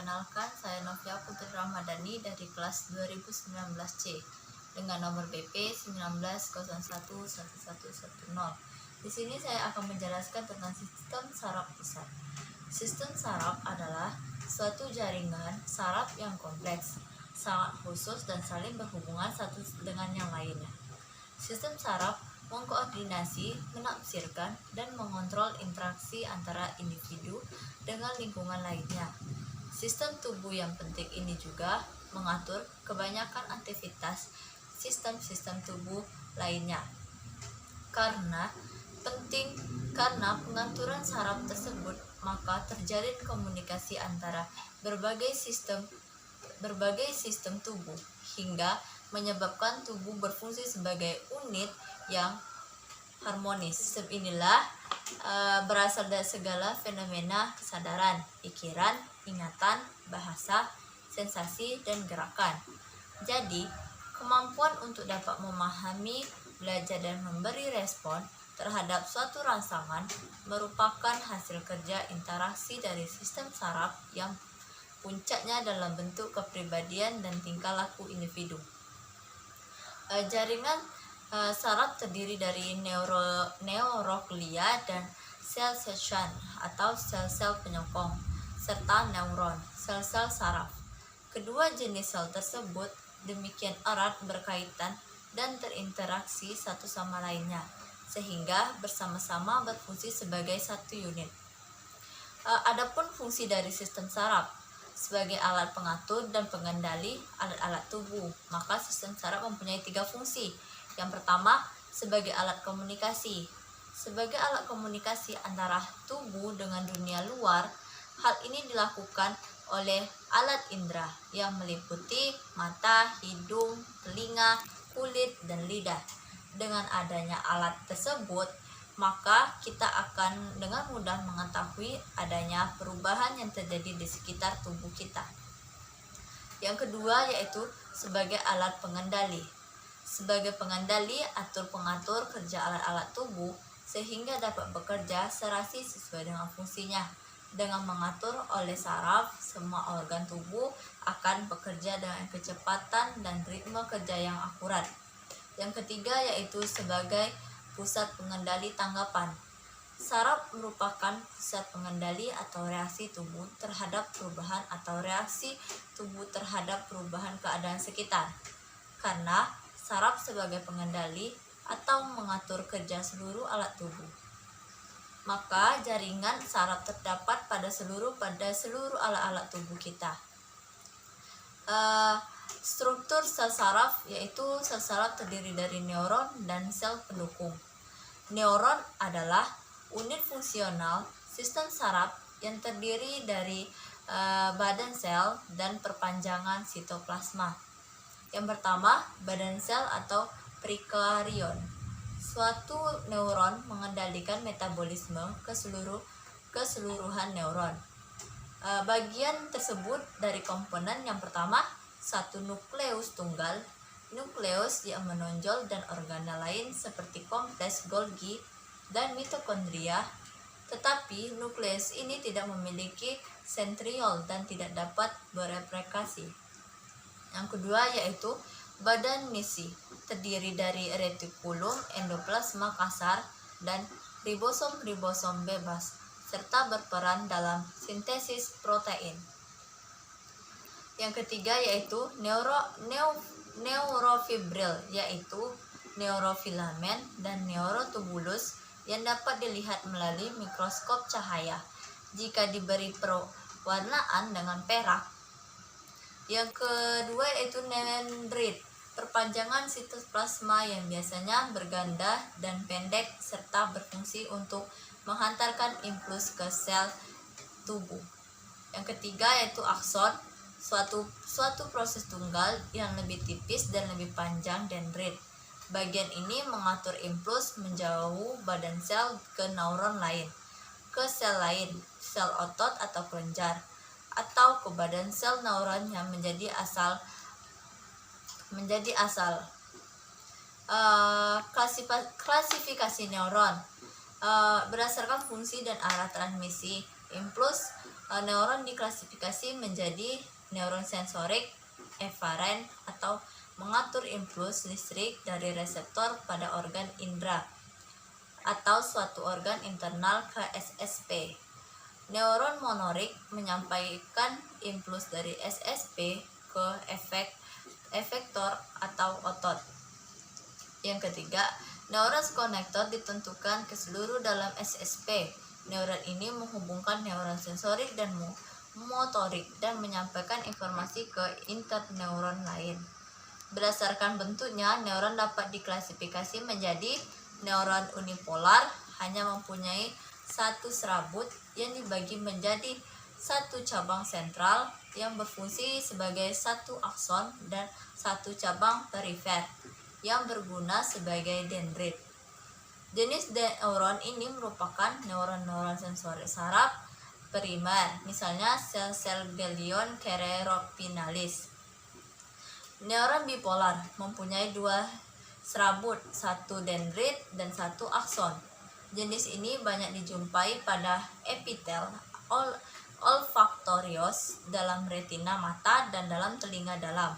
Perkenalkan, saya Novia Putri Ramadhani dari kelas 2019C dengan nomor BP 19011110. Di sini saya akan menjelaskan tentang sistem saraf pusat. Sistem saraf adalah suatu jaringan saraf yang kompleks, sangat khusus dan saling berhubungan satu dengan yang lainnya. Sistem saraf mengkoordinasi, menafsirkan, dan mengontrol interaksi antara individu dengan lingkungan lainnya. Sistem tubuh yang penting ini juga mengatur kebanyakan aktivitas sistem-sistem tubuh lainnya. Karena pengaturan saraf tersebut, maka terjalin komunikasi antara berbagai sistem tubuh hingga menyebabkan tubuh berfungsi sebagai unit yang harmonis. Sistem inilah berasal dari segala fenomena kesadaran, pikiran, ingatan, bahasa, sensasi, dan gerakan. Jadi, kemampuan untuk dapat memahami, belajar, dan memberi respon terhadap suatu rangsangan merupakan hasil kerja interaksi dari sistem saraf yang puncaknya dalam bentuk kepribadian dan tingkah laku individu. Jaringan saraf terdiri dari neuroglia dan sel Schwann atau sel-sel penyokong, serta neuron, sel-sel saraf. Kedua jenis sel tersebut demikian erat berkaitan dan terinteraksi satu sama lainnya, sehingga bersama-sama berfungsi sebagai satu unit. Adapun fungsi dari sistem saraf sebagai alat pengatur dan pengendali alat-alat tubuh, maka sistem saraf mempunyai 3 fungsi. Yang pertama, sebagai alat komunikasi. Sebagai alat komunikasi antara tubuh dengan dunia luar, hal ini dilakukan oleh alat indera yang meliputi mata, hidung, telinga, kulit, dan lidah. Dengan adanya alat tersebut, maka kita akan dengan mudah mengetahui adanya perubahan yang terjadi di sekitar tubuh kita. Yang kedua yaitu sebagai alat pengendali. Sebagai pengendali atau pengatur kerja alat-alat tubuh sehingga dapat bekerja serasi sesuai dengan fungsinya. Dengan mengatur oleh saraf, semua organ tubuh akan bekerja dengan kecepatan dan ritme kerja yang akurat. Yang ketiga yaitu sebagai pusat pengendali tanggapan. Saraf merupakan pusat pengendali atau reaksi tubuh terhadap perubahan atau reaksi tubuh terhadap perubahan keadaan sekitar. Karena saraf sebagai pengendali atau mengatur kerja seluruh alat tubuh, maka jaringan saraf terdapat pada seluruh alat-alat tubuh kita. Struktur sel saraf yaitu sel saraf terdiri dari neuron dan sel pendukung. Neuron adalah unit fungsional sistem saraf yang terdiri dari badan sel dan perpanjangan sitoplasma. Yang pertama, badan sel atau prokarion. Suatu neuron mengendalikan metabolisme keseluruhan neuron. Bagian tersebut dari komponen yang pertama, satu nukleus tunggal. Nukleus yang menonjol dan organel lain seperti kompleks Golgi dan mitokondria, tetapi nukleus ini tidak memiliki sentriol dan tidak dapat bereplikasi. Yang kedua yaitu badan misi, terdiri dari retikulum, endoplasma kasar, dan ribosom bebas, serta berperan dalam sintesis protein. Yang ketiga yaitu neurofibril, yaitu neurofilamen dan neurotubulus yang dapat dilihat melalui mikroskop cahaya jika diberi pewarnaan dengan perak. Yang kedua yaitu dendrit, perpanjangan sitoplasma yang biasanya berganda dan pendek serta berfungsi untuk menghantarkan impuls ke sel tubuh. Yang ketiga yaitu akson, suatu proses tunggal yang lebih tipis dan lebih panjang dendrit. Bagian ini mengatur impuls menjauh badan sel ke neuron lain, ke sel lain, sel otot atau kelenjar, atau ke badan sel neuron yang menjadi asal. Klasifikasi neuron berdasarkan fungsi dan arah transmisi impuls Neuron diklasifikasi menjadi neuron sensorik, eferen atau mengatur impuls listrik dari reseptor pada organ indera atau suatu organ internal ke SSP. Neuron motorik menyampaikan impuls dari SSP ke efektor atau otot. Yang ketiga, neuron konektor ditentukan ke seluruh dalam SSP. Neuron ini menghubungkan neuron sensorik dan motorik dan menyampaikan informasi ke interneuron lain. Berdasarkan bentuknya, neuron dapat diklasifikasi menjadi neuron unipolar, hanya mempunyai satu serabut yang dibagi menjadi satu cabang sentral yang berfungsi sebagai satu akson dan satu cabang perifer yang berguna sebagai dendrit. Jenis neuron ini merupakan neuron-neuron sensorik saraf primer, misalnya sel-sel ganglion cerebrospinalis. Neuron bipolar mempunyai dua serabut, satu dendrit dan satu akson. Jenis ini banyak dijumpai pada epitel olfaktorius dalam retina mata dan dalam telinga dalam.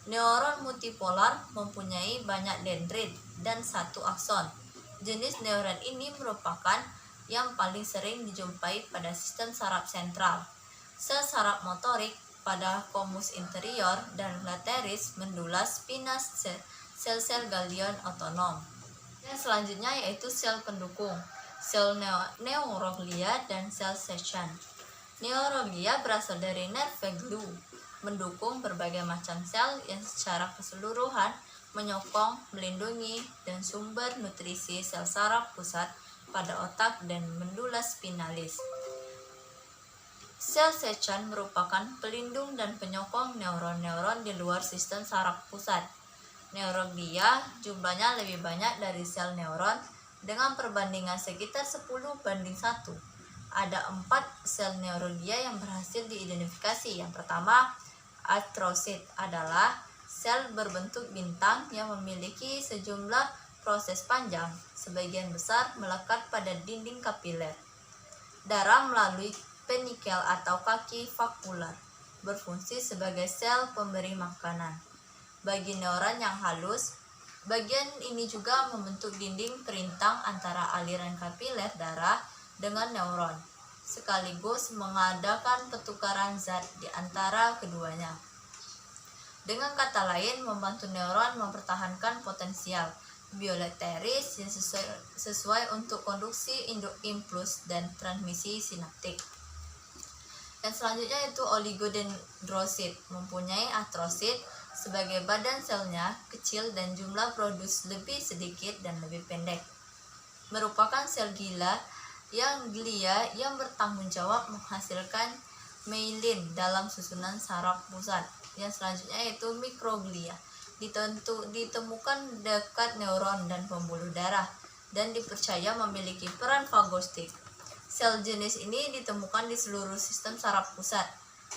Neuron multipolar mempunyai banyak dendrit dan satu akson. Jenis neuron ini merupakan yang paling sering dijumpai pada sistem saraf sentral. Sel saraf motorik pada komus interior dan lateris medula spina sel-sel ganglion otonom. Yang selanjutnya yaitu sel pendukung, sel neuroglia dan sel Schwann. Neuroglia berasal dari nerve glue, mendukung berbagai macam sel yang secara keseluruhan menyokong, melindungi, dan sumber nutrisi sel saraf pusat pada otak dan medula spinalis. Sel Schwann merupakan pelindung dan penyokong neuron-neuron di luar sistem saraf pusat. Neuroglia jumlahnya lebih banyak dari sel neuron dengan perbandingan sekitar 10:1. Ada 4 sel neuroglia yang berhasil diidentifikasi. Yang pertama, astrosit adalah sel berbentuk bintang yang memiliki sejumlah proses panjang, sebagian besar melekat pada dinding kapiler. Darah melalui penikel atau kaki vakular, berfungsi sebagai sel pemberi makanan. Bagi neuron yang halus, bagian ini juga membentuk dinding perintang antara aliran kapiler darah dengan neuron, sekaligus mengadakan pertukaran zat di antara keduanya. Dengan kata lain, membantu neuron mempertahankan potensial bioelektris yang sesuai untuk konduksi impuls dan transmisi sinaptik. Dan selanjutnya itu oligodendrosit, mempunyai astrosit sebagai badan selnya kecil dan jumlah produksi lebih sedikit dan lebih pendek. Merupakan sel glia yang bertanggung jawab menghasilkan myelin dalam susunan saraf pusat. Yang selanjutnya yaitu mikroglia, ditemukan dekat neuron dan pembuluh darah dan dipercaya memiliki peran fagostik. Sel jenis ini ditemukan di seluruh sistem saraf pusat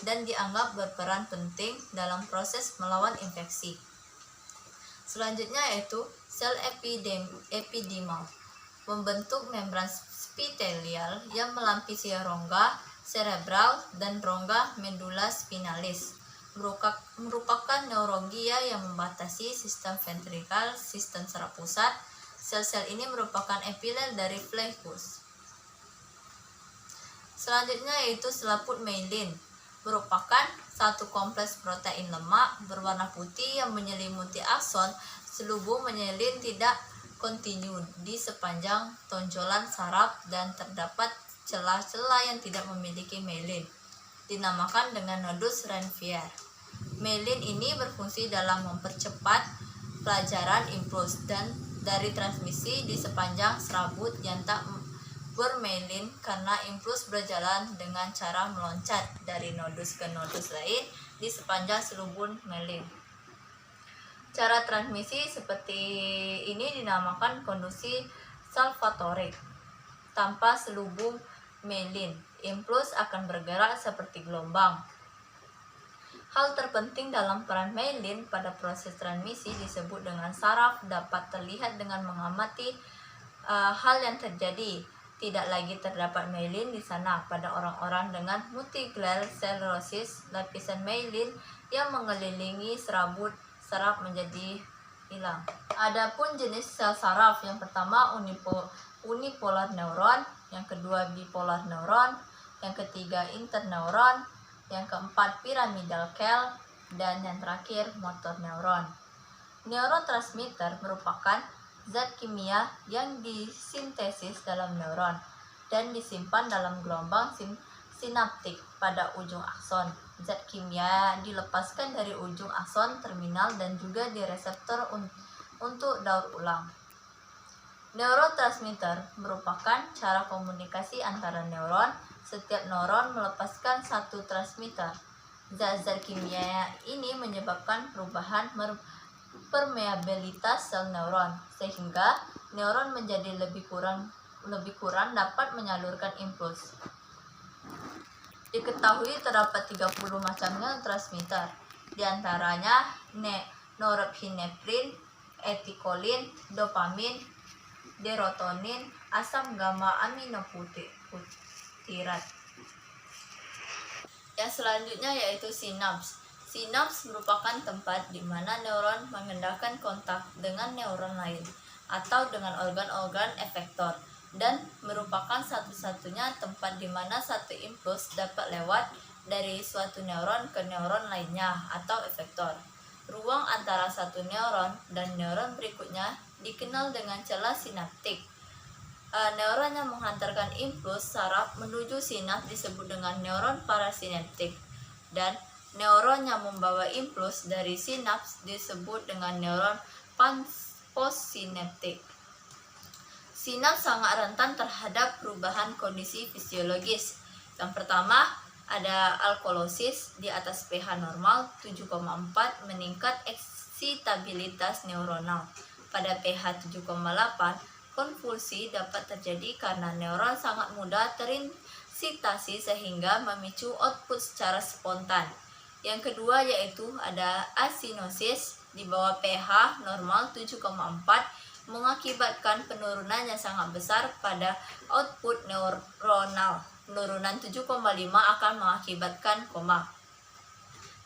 dan dianggap berperan penting dalam proses melawan infeksi. Selanjutnya yaitu sel epidimal, membentuk membran spitelial yang melapisi rongga cerebral dan rongga medula spinalis. Merupakan neuroglia yang membatasi sistem ventrikal, sistem saraf pusat. Sel-sel ini merupakan epitel dari flekus. Selanjutnya yaitu selaput myelin, merupakan satu kompleks protein lemak berwarna putih yang menyelimuti akson. Selubung myelin tidak kontinu di sepanjang tonjolan saraf dan terdapat celah-celah yang tidak memiliki myelin, dinamakan dengan nodus Ranvier. Myelin ini berfungsi dalam mempercepat pelajaran impuls dan dari transmisi di sepanjang serabut yang tak bermyelin karena impuls berjalan dengan cara meloncat dari nodus ke nodus lain di sepanjang selubung myelin. Cara transmisi seperti ini dinamakan konduksi salvatorik. Tanpa selubung myelin, impuls akan bergerak seperti gelombang. Hal terpenting dalam peran myelin pada proses transmisi disebut dengan saraf dapat terlihat dengan mengamati hal yang terjadi. Tidak lagi terdapat myelin di sana. Pada orang-orang dengan multiglial sclerosis, lapisan myelin yang mengelilingi serabut saraf menjadi hilang. Adapun jenis sel saraf, yang pertama unipolar neuron, yang kedua bipolar neuron, yang ketiga interneuron, yang keempat pyramidal cell, dan yang terakhir motor neuron. Neurotransmitter merupakan zat kimia yang disintesis dalam neuron dan disimpan dalam gelombang sinaptik pada ujung akson. Zat kimia dilepaskan dari ujung akson terminal dan juga di reseptor untuk daur ulang. Neurotransmitter merupakan cara komunikasi antara neuron. Setiap neuron melepaskan satu transmitter. Zat-zat kimia ini menyebabkan perubahan permeabilitas sel neuron, sehingga neuron menjadi lebih kurang dapat menyalurkan impuls. Diketahui terdapat 30 macam neurotransmitter, diantaranya norepinefrin, etikolin, dopamin, serotonin, asam gamma aminoputirat. Yang selanjutnya yaitu sinaps. Sinaps merupakan tempat di mana neuron mengadakan kontak dengan neuron lain atau dengan organ-organ efektor, dan merupakan satu-satunya tempat di mana satu impuls dapat lewat dari suatu neuron ke neuron lainnya atau efektor. Ruang antara satu neuron dan neuron berikutnya dikenal dengan celah sinaptik. Neuron yang menghantarkan impuls saraf menuju sinaps disebut dengan neuron parasinaptik, dan neuron yang membawa impuls dari sinaps disebut dengan neuron postsinaptik. Sinaps sangat rentan terhadap perubahan kondisi fisiologis. Yang pertama, ada alkalosis di atas pH normal 7,4, meningkat eksitabilitas neuronal. Pada pH 7,8, konvulsi dapat terjadi karena neuron sangat mudah terinsitasi sehingga memicu output secara spontan. Yang kedua yaitu ada asinosis di bawah pH normal 7,4, mengakibatkan penurunan yang sangat besar pada output neuronal. Penurunan 7,5 akan mengakibatkan koma.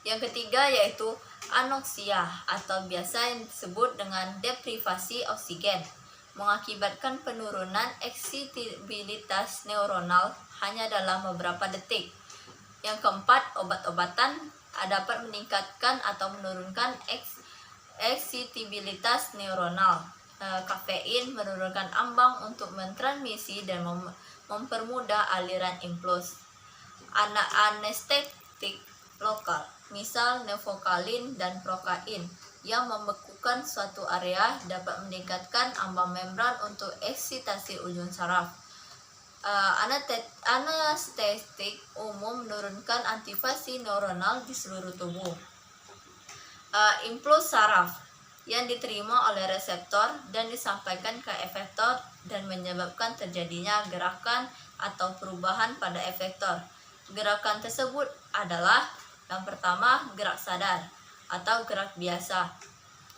Yang ketiga yaitu anoksia atau biasa yang disebut dengan deprivasi oksigen, mengakibatkan penurunan eksitabilitas neuronal hanya dalam beberapa detik. Yang keempat, obat-obatan dapat meningkatkan atau menurunkan eksitabilitas neuronal. Kafein menurunkan ambang untuk mentransmisi dan mempermudah aliran impuls. Anestetik lokal, misal nevokalin dan prokain, yang membekukan suatu area dapat meningkatkan ambang membran untuk eksitasi ujung saraf. Anestetik umum menurunkan aktivasi neuronal di seluruh tubuh. Impuls saraf yang diterima oleh reseptor dan disampaikan ke efektor dan menyebabkan terjadinya gerakan atau perubahan pada efektor. Gerakan tersebut adalah yang pertama, gerak sadar atau gerak biasa.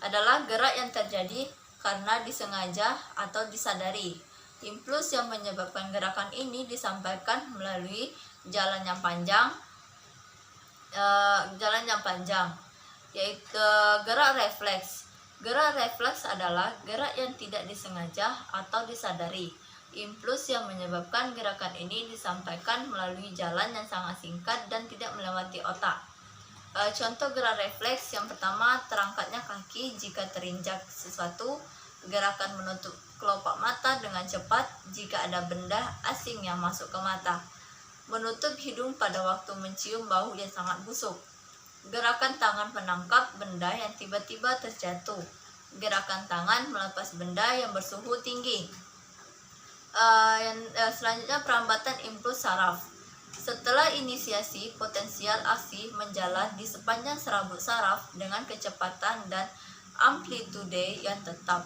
Adalah gerak yang terjadi karena disengaja atau disadari. Impuls yang menyebabkan gerakan ini disampaikan melalui jalan yang panjang, yaitu gerak refleks. Gerak refleks adalah gerak yang tidak disengaja atau disadari. Impuls yang menyebabkan gerakan ini disampaikan melalui jalan yang sangat singkat dan tidak melewati otak. Contoh gerak refleks yang pertama, terangkatnya kaki jika terinjak sesuatu, gerakan menutup kelopak mata dengan cepat jika ada benda asing yang masuk ke mata, menutup hidung pada waktu mencium bau yang sangat busuk, gerakan tangan menangkap benda yang tiba-tiba terjatuh, gerakan tangan melepas benda yang bersuhu tinggi. Selanjutnya, perambatan impuls saraf. Setelah inisiasi, potensial aksi menjalar di sepanjang serabut saraf dengan kecepatan dan amplitude yang tetap.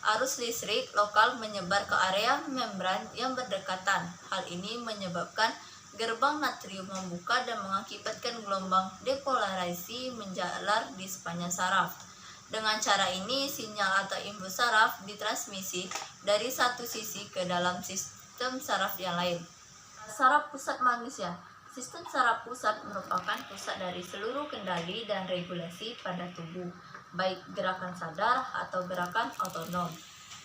Arus listrik lokal menyebar ke area membran yang berdekatan. Hal ini menyebabkan gerbang natrium membuka dan mengakibatkan gelombang depolarisasi menjalar di sepanjang saraf. Dengan cara ini, sinyal atau impuls saraf ditransmisi dari satu sisi ke dalam sistem saraf yang lain. Saraf pusat manusia. Sistem saraf pusat merupakan pusat dari seluruh kendali dan regulasi pada tubuh, baik gerakan sadar atau gerakan otonom.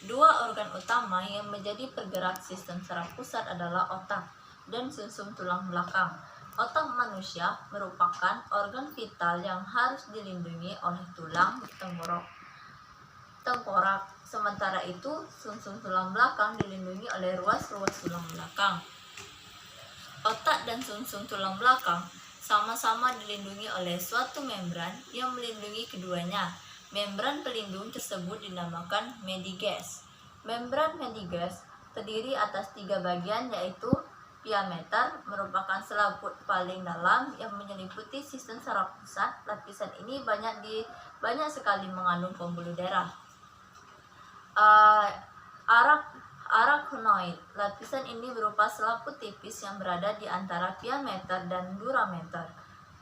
Dua organ utama yang menjadi pergerak sistem saraf pusat adalah otak dan sumsum tulang belakang. Otak manusia merupakan organ vital yang harus dilindungi oleh tulang tengkorak. Sementara itu, sumsum tulang belakang dilindungi oleh ruas-ruas tulang belakang. Otak dan sumsum tulang belakang sama-sama dilindungi oleh suatu membran yang melindungi keduanya. Membran pelindung tersebut dinamakan medigas. Membran medigas terdiri atas 3 bagian, yaitu diameter merupakan selaput paling dalam yang menyelimuti sistem saraf pusat. Lapisan ini banyak sekali mengandung pembuluh darah. Arachnoid. Lapisan ini berupa selaput tipis yang berada di antara diameter dan durameter.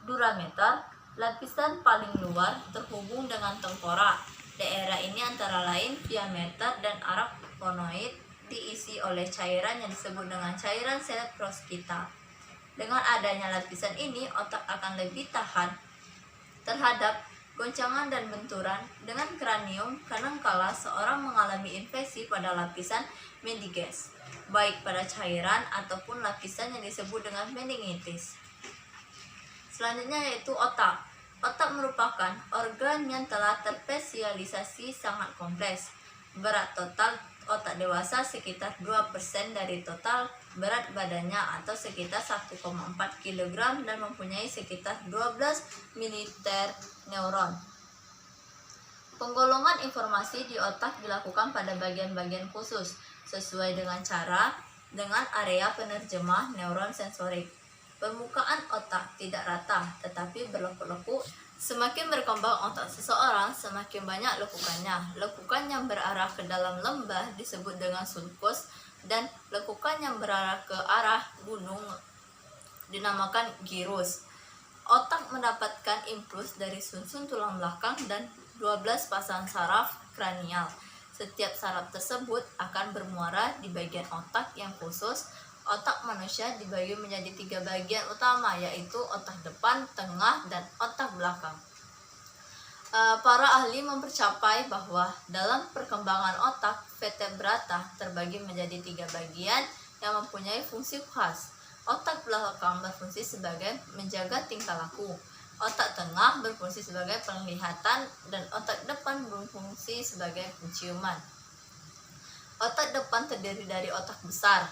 Durameter, lapisan paling luar terhubung dengan tengkorak. Daerah ini antara lain diameter dan arachnoid diisi oleh cairan yang disebut dengan cairan cerebrospinal. Dengan adanya lapisan ini, otak akan lebih tahan terhadap goncangan dan benturan dengan kranium. Kadangkala seorang mengalami infeksi pada lapisan medigas, baik pada cairan ataupun lapisan yang disebut dengan meningitis. Selanjutnya yaitu otak. Otak merupakan organ yang telah terspesialisasi sangat kompleks. Berat total otak dewasa sekitar 2% dari total berat badannya atau sekitar 1,4 kg dan mempunyai sekitar 12 militer neuron. Penggolongan informasi di otak dilakukan pada bagian-bagian khusus sesuai dengan area penerjemah neuron sensorik. Permukaan otak tidak rata tetapi berlekuk-lekuk. Semakin berkembang otak seseorang, semakin banyak lekukannya. Lekukan yang berarah ke dalam lembah disebut dengan sulcus, dan lekukan yang berarah ke arah gunung dinamakan gyrus. Otak mendapatkan impuls dari sumsum tulang belakang dan 12 pasang saraf kranial. Setiap saraf tersebut akan bermuara di bagian otak yang khusus. Otak manusia dibagi menjadi 3 bagian utama, yaitu otak depan, tengah, dan otak belakang. Para ahli mempercapai bahwa dalam perkembangan otak, vertebrata terbagi menjadi 3 bagian yang mempunyai fungsi khas. Otak belakang berfungsi sebagai menjaga tingkah laku. Otak tengah berfungsi sebagai penglihatan, dan otak depan berfungsi sebagai penciuman. Otak depan terdiri dari otak besar,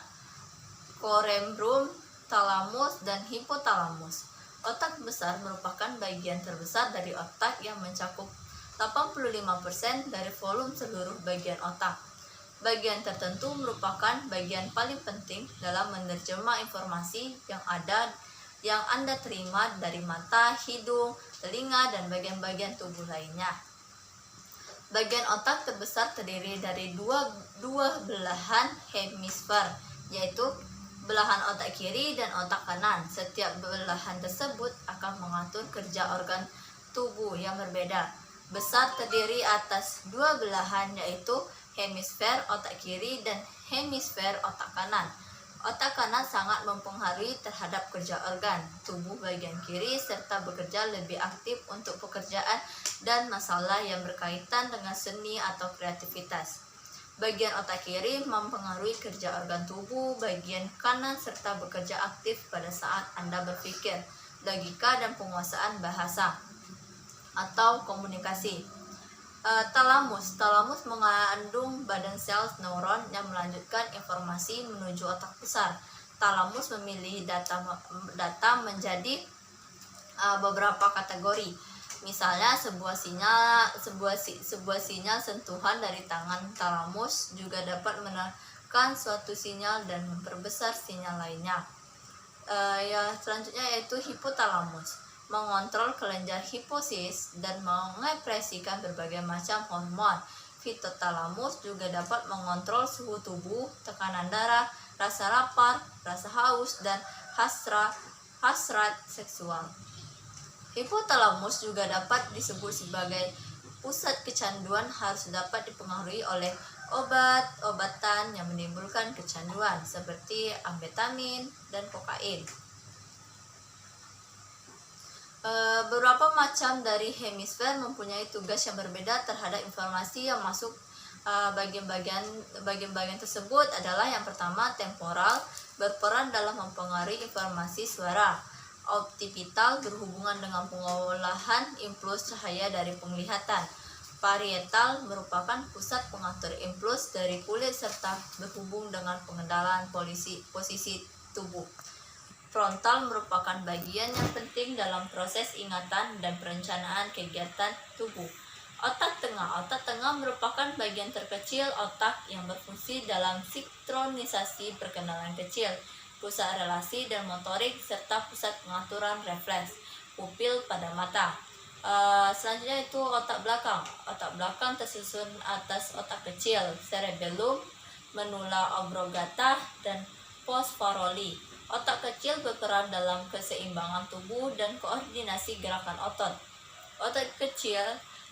cerebrum, thalamus, dan hipotalamus. Otak besar merupakan bagian terbesar dari otak yang mencakup 85% dari volume seluruh bagian otak. Bagian tertentu merupakan bagian paling penting dalam menerjemah informasi yang Anda terima dari mata, hidung, telinga, dan bagian-bagian tubuh lainnya. Bagian otak terbesar terdiri dari dua belahan hemisfer, yaitu belahan otak kiri dan otak kanan. Setiap belahan tersebut akan mengatur kerja organ tubuh yang berbeda. Besar terdiri atas 2 belahan, yaitu hemisfer otak kiri dan hemisfer otak kanan. Otak kanan sangat mempengaruhi terhadap kerja organ tubuh bagian kiri serta bekerja lebih aktif untuk pekerjaan dan masalah yang berkaitan dengan seni atau kreativitas. Bagian otak kiri mempengaruhi kerja organ tubuh bagian kanan serta bekerja aktif pada saat Anda berpikir, logika, dan penguasaan bahasa atau komunikasi. Talamus mengandung badan sel neuron yang melanjutkan informasi menuju otak besar. Talamus memilih data menjadi beberapa kategori. Misalnya sebuah sinyal sentuhan dari tangan talamus juga dapat menekan suatu sinyal dan memperbesar sinyal lainnya. Selanjutnya yaitu hipotalamus, mengontrol kelenjar hipofisis dan mengekspresikan berbagai macam hormon. Hipotalamus juga dapat mengontrol suhu tubuh, tekanan darah, rasa lapar, rasa haus, dan hasrat seksual. Hipotalamus juga dapat disebut sebagai pusat kecanduan, harus dapat dipengaruhi oleh obat-obatan yang menimbulkan kecanduan seperti amfetamin dan kokain. Beberapa macam dari hemisfer mempunyai tugas yang berbeda terhadap informasi yang masuk. Bagian-bagian tersebut adalah yang pertama temporal, berperan dalam mempengaruhi informasi suara. Occipital berhubungan dengan pengolahan impuls cahaya dari penglihatan. Parietal merupakan pusat pengatur impuls dari kulit serta berhubung dengan pengendalian posisi tubuh. Frontal merupakan bagian yang penting dalam proses ingatan dan perencanaan kegiatan tubuh. Otak tengah merupakan bagian terkecil otak yang berfungsi dalam sinkronisasi perkenalan kecil, pusat relasi dan motorik, serta pusat pengaturan refleks. Pupil pada mata. Selanjutnya itu otak belakang. Otak belakang tersusun atas otak kecil, cerebellum, menula oblongata, dan pons paroli. Otak kecil berperan dalam keseimbangan tubuh dan koordinasi gerakan otot. Otak kecil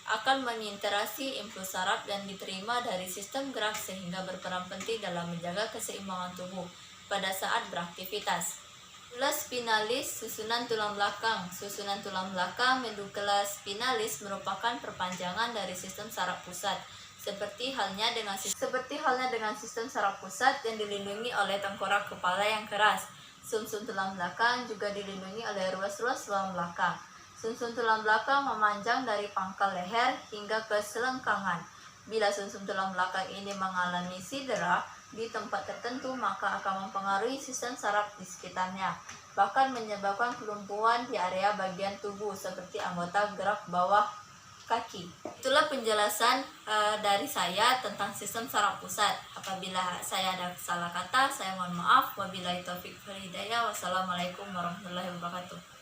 akan menginteraksi impuls saraf yang diterima dari sistem gerak sehingga berperan penting dalam menjaga keseimbangan tubuh pada saat beraktivitas. Medulla spinalis, susunan tulang belakang. Susunan tulang belakang medulla spinalis merupakan perpanjangan dari sistem saraf pusat. Seperti halnya dengan sistem saraf pusat yang dilindungi oleh tengkorak kepala yang keras. Sumsum tulang belakang juga dilindungi oleh ruas-ruas tulang belakang. Sumsum tulang belakang memanjang dari pangkal leher hingga ke selengkangan. Bila sumsum tulang belakang ini mengalami cedera di tempat tertentu, maka akan mempengaruhi sistem saraf di sekitarnya, bahkan menyebabkan kelumpuhan di area bagian tubuh seperti anggota gerak bawah kaki. Itulah penjelasan dari saya tentang sistem saraf pusat. Apabila saya ada salah kata, saya mohon maaf. Wabillahi taufiq wal hidayah. Wassalamualaikum warahmatullahi wabarakatuh.